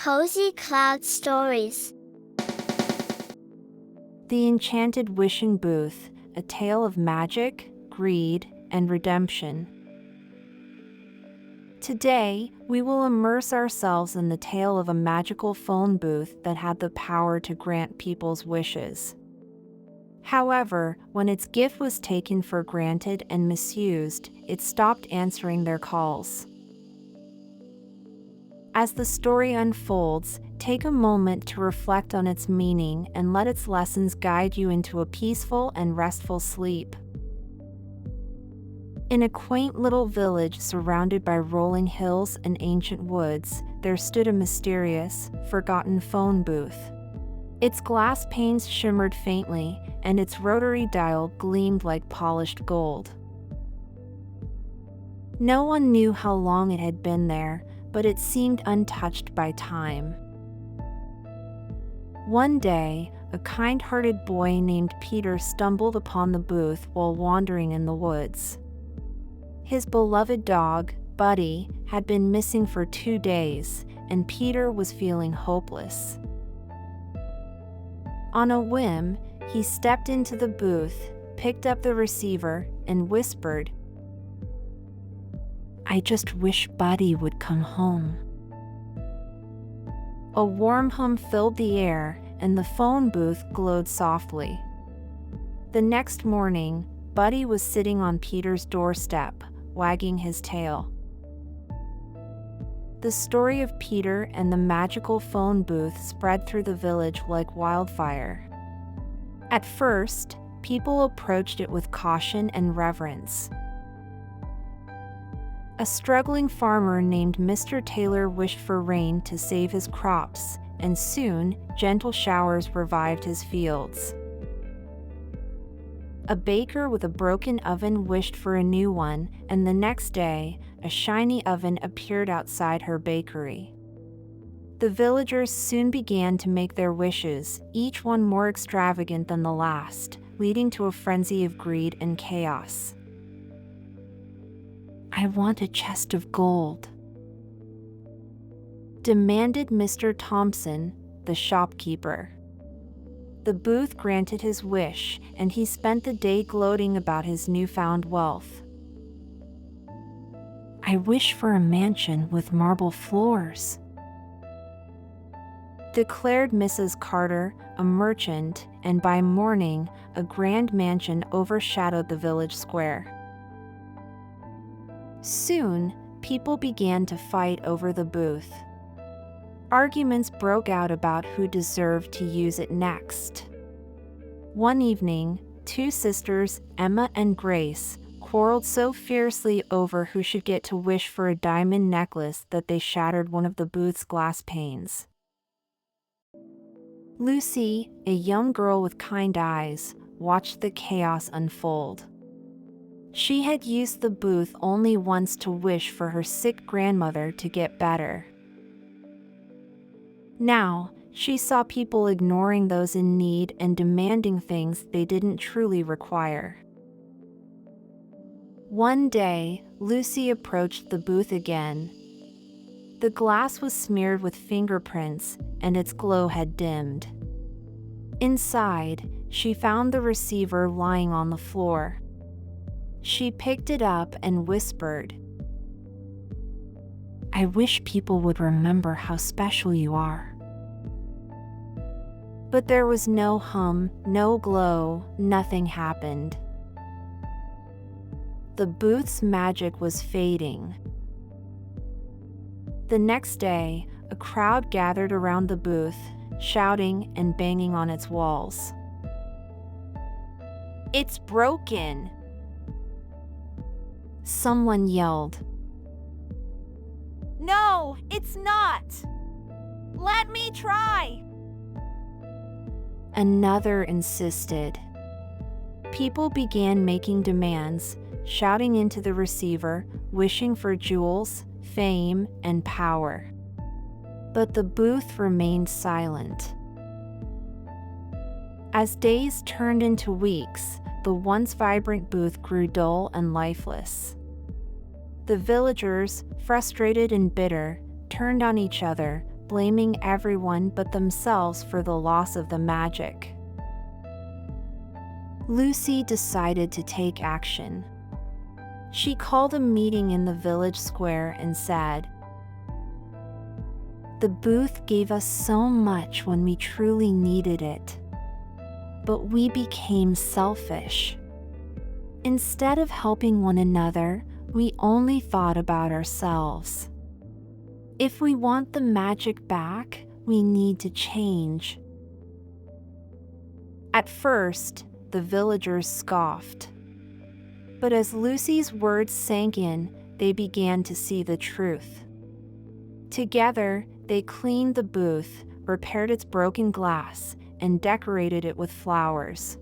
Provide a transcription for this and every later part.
Cozy Cloud Stories. The Enchanted Wishing Booth, a tale of magic, greed, and redemption. Today, we will immerse ourselves in the tale of a magical phone booth that had the power to grant people's wishes. However, when its gift was taken for granted and misused, it stopped answering their calls. As the story unfolds, take a moment to reflect on its meaning and let its lessons guide you into a peaceful and restful sleep. In a quaint little village surrounded by rolling hills and ancient woods, there stood a mysterious, forgotten phone booth. Its glass panes shimmered faintly, and its rotary dial gleamed like polished gold. No one knew how long it had been there, but it seemed untouched by time. One day, a kind-hearted boy named Peter stumbled upon the booth while wandering in the woods. His beloved dog, Buddy, had been missing for 2 days, and Peter was feeling hopeless. On a whim, he stepped into the booth, picked up the receiver, and whispered, "I just wish Buddy would come home." A warm hum filled the air, and the phone booth glowed softly. The next morning, Buddy was sitting on Peter's doorstep, wagging his tail. The story of Peter and the magical phone booth spread through the village like wildfire. At first, people approached it with caution and reverence. A struggling farmer named Mr. Taylor wished for rain to save his crops, and soon, gentle showers revived his fields. A baker with a broken oven wished for a new one, and the next day, a shiny oven appeared outside her bakery. The villagers soon began to make their wishes, each one more extravagant than the last, leading to a frenzy of greed and chaos. "I want a chest of gold," demanded Mr. Thompson, the shopkeeper. The booth granted his wish, and he spent the day gloating about his newfound wealth. "I wish for a mansion with marble floors," declared Mrs. Carter, a merchant, and by morning, a grand mansion overshadowed the village square. Soon, people began to fight over the booth. Arguments broke out about who deserved to use it next. One evening, 2 sisters, Emma and Grace, quarreled so fiercely over who should get to wish for a diamond necklace that they shattered one of the booth's glass panes. Lucy, a young girl with kind eyes, watched the chaos unfold. She had used the booth only once to wish for her sick grandmother to get better. Now, she saw people ignoring those in need and demanding things they didn't truly require. One day, Lucy approached the booth again. The glass was smeared with fingerprints, and its glow had dimmed. Inside, she found the receiver lying on the floor. She picked it up and whispered, "I wish people would remember how special you are." But there was no hum, no glow, nothing happened. The booth's magic was fading. The next day, a crowd gathered around the booth, shouting and banging on its walls. "It's broken!" Someone yelled. "No, it's not! Let me try!" Another insisted. People began making demands, shouting into the receiver, wishing for jewels, fame, and power. But the booth remained silent. As days turned into weeks, the once vibrant booth grew dull and lifeless. The villagers, frustrated and bitter, turned on each other, blaming everyone but themselves for the loss of the magic. Lucy decided to take action. She called a meeting in the village square and said, "The booth gave us so much when we truly needed it. But we became selfish. Instead of helping one another, we only thought about ourselves. If we want the magic back, we need to change." At first, the villagers scoffed. But as Lucy's words sank in, they began to see the truth. Together, they cleaned the booth, repaired its broken glass, and decorated it with flowers.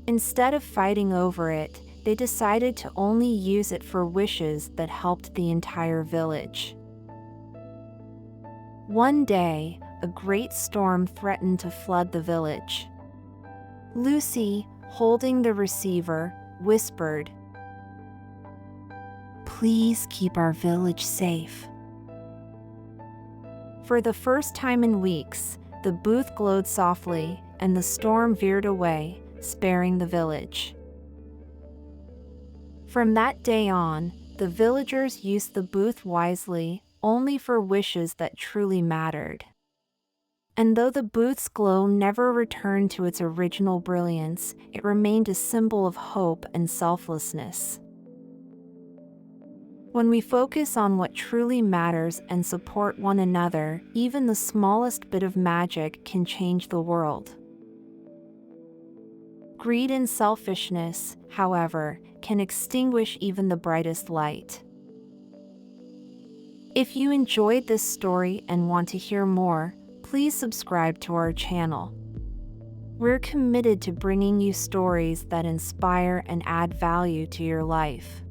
Instead of fighting over it, they decided to only use it for wishes that helped the entire village. One day, a great storm threatened to flood the village. Lucy, holding the receiver, whispered, "Please keep our village safe." For the first time in weeks, the booth glowed softly and the storm veered away, sparing the village. From that day on, the villagers used the booth wisely, only for wishes that truly mattered. And though the booth's glow never returned to its original brilliance, it remained a symbol of hope and selflessness. When we focus on what truly matters and support one another, even the smallest bit of magic can change the world. Greed and selfishness, however, can extinguish even the brightest light. If you enjoyed this story and want to hear more, please subscribe to our channel. We're committed to bringing you stories that inspire and add value to your life.